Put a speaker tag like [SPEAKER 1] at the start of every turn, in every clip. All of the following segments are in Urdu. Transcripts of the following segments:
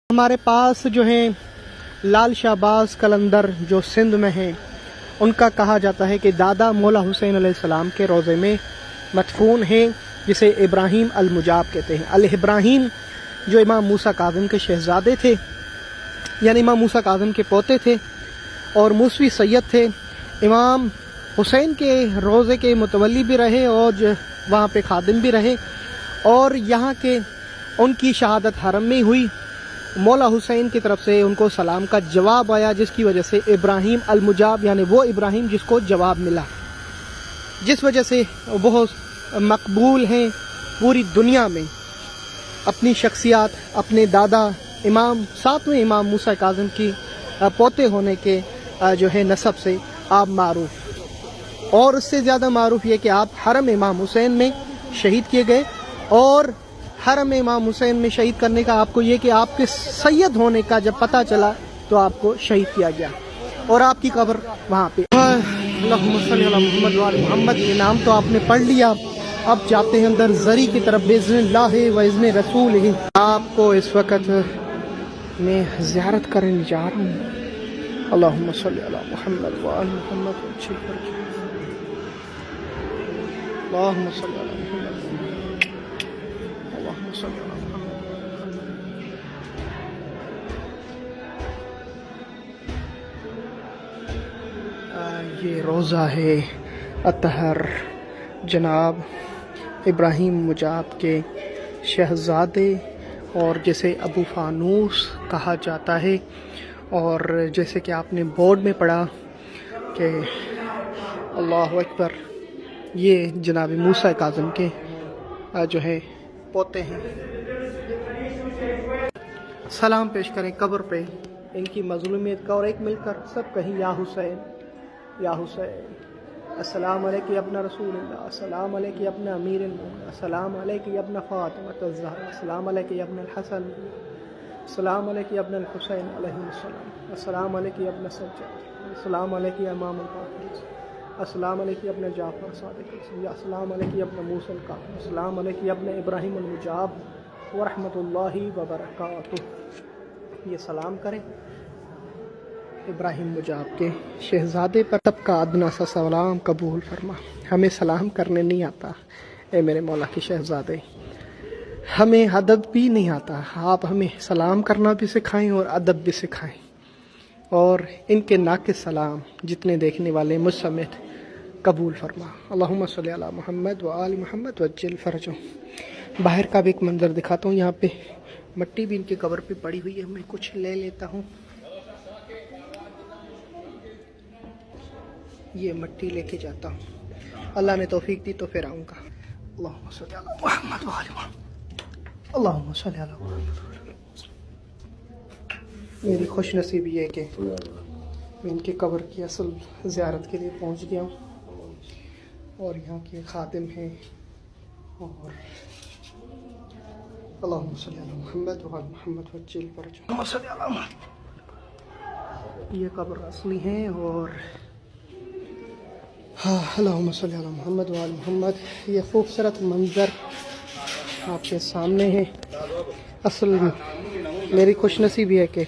[SPEAKER 1] ہمارے پاس جو ہیں لال شہباز قلندر جو سندھ میں ہیں، ان کا کہا جاتا ہے کہ دادا مولا حسین علیہ السلام کے روضے میں مدفون ہیں، جسے ابراہیم المجاب کہتے ہیں۔ الابراہیم جو امام موسیٰ کاظم کے شہزادے تھے، یعنی امام موسیٰ کاظم کے پوتے تھے اور موسوی سید تھے، امام حسین کے روضے کے متولی بھی رہے اور وہاں پہ خادم بھی رہے، اور یہاں کے ان کی شہادت حرم میں ہوئی۔ مولا حسین کی طرف سے ان کو سلام کا جواب آیا، جس کی وجہ سے ابراہیم المجاب، یعنی وہ ابراہیم جس کو جواب ملا، جس وجہ سے بہت مقبول ہیں پوری دنیا میں۔ اپنی شخصیات، اپنے دادا امام ساتویں امام موسیٰ کاظم کی پوتے ہونے کے جو ہے نسب سے آپ معروف، اور اس سے زیادہ معروف یہ کہ آپ حرم امام حسین میں شہید کیے گئے، اور حرم امام حسین میں شہید کرنے کا آپ کو یہ کہ آپ کے سید ہونے کا جب پتہ چلا تو آپ کو شہید کیا گیا، اور آپ کی قبر وہاں پہ۔ اللہم صلی علی محمد وعلی محمد، یہ نام تو آپ نے پڑھ لیا، اب جاتے ہیں اندر زری کی طرف باذن اللہ و اذن رسول ہی۔ آپ کو اس وقت میں زیارت کرنے جا رہا ہوں۔ اللہم صلی علی محمد وعلی محمد، اللہم صلی علی محمد، اللہم صلی علی محمد۔ یہ روضہ ہے اطہر جناب ابراہیم مجاب کے شہزادے، اور جسے ابو فانوس کہا جاتا ہے، اور جیسے کہ آپ نے بورڈ میں پڑھا کہ اللہ اکبر، یہ جناب موسیٰ کاظم کے جو ہے پوتے ہیں۔ سلام پیش کریں قبر پہ ان کی مظلومیت کا، اور ایک مل کر سب کہیں یا حسین یا حسین، السلام علیکم یا ابن رسول اللہ، السلام علیکم یا ابن امیر المؤمنین، السلام علیکم یا ابن فاطمہ الزہرا، السلام علیکم یا ابن الحسن، السلام علیکم یا ابن الحسین علیہ السلام، السلام علیکم یا ابن سجاد، السلام علیکم یا امام الباقر، السلام علیکم یا ابن جعفر صادق، السلام علیکم یا ابن موسیٰ الکاظم، السلام علیکم یا ابن ابراہیم المجاب ورحمۃ اللہ وبرکاتہ۔ یہ سلام کریں ابراہیم مجاب کے شہزادے پر، سب کا ادنا سا سلام قبول فرما۔ ہمیں سلام کرنے نہیں آتا اے میرے مولا کے شہزادے، ہمیں ادب بھی نہیں آتا، آپ ہمیں سلام کرنا بھی سکھائیں اور ادب بھی سکھائیں، اور ان کے ناقص سلام جتنے دیکھنے والے مجھ سمیت قبول فرما۔ اللہم صلی علی محمد وآل محمد وعجل فرجہم۔ باہر کا بھی ایک منظر دکھاتا ہوں، یہاں پہ مٹی بھی ان کی قبر پہ پڑی ہوئی ہے، میں کچھ لے لیتا ہوں، یہ مٹی لے کے جاتا ہوں، اللہ نے توفیق دی تو پھر آؤں گا۔ اللہم صلی علی محمد وآل محمد، اللہم صلی علی محمد۔ میری خوش نصیبی ہے کہ میں ان کی قبر کی اصل زیارت کے لیے پہنچ گیا ہوں، اور یہاں کے خادم ہیں، اور اللہم صلی علی محمد وآل محمد وعجل فرجہم، اللہم صلی علی محمد۔ یہ قبر اصلی ہیں، اور اللہم صلی علی محمد وآل محمد۔ یہ خوبصورت منظر آپ کے سامنے ہے۔ اصل میری خوش نصیبی ہے کہ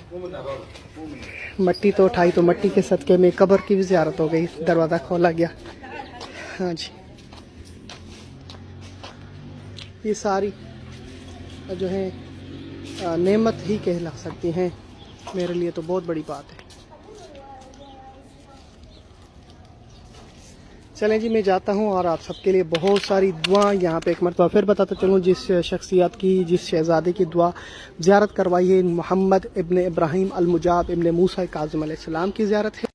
[SPEAKER 1] مٹی تو اٹھائی تو مٹی کے صدقے میں قبر کی بھی زیارت ہو گئی، دروازہ کھولا گیا۔ ہاں جی، یہ ساری جو ہے نعمت ہی کہلا سکتی ہیں، میرے لیے تو بہت بڑی بات ہے۔ چلیں جی، میں جاتا ہوں، اور آپ سب کے لیے بہت ساری دعائیں یہاں پہ ایک مرتبہ پھر بتاتا چلوں۔ جس شخصیت کی، جس شہزادے کی دعا زیارت کروائی ہے، محمد ابن ابراہیم المجاب ابن موسیٰ کاظم علیہ السلام کی زیارت ہے۔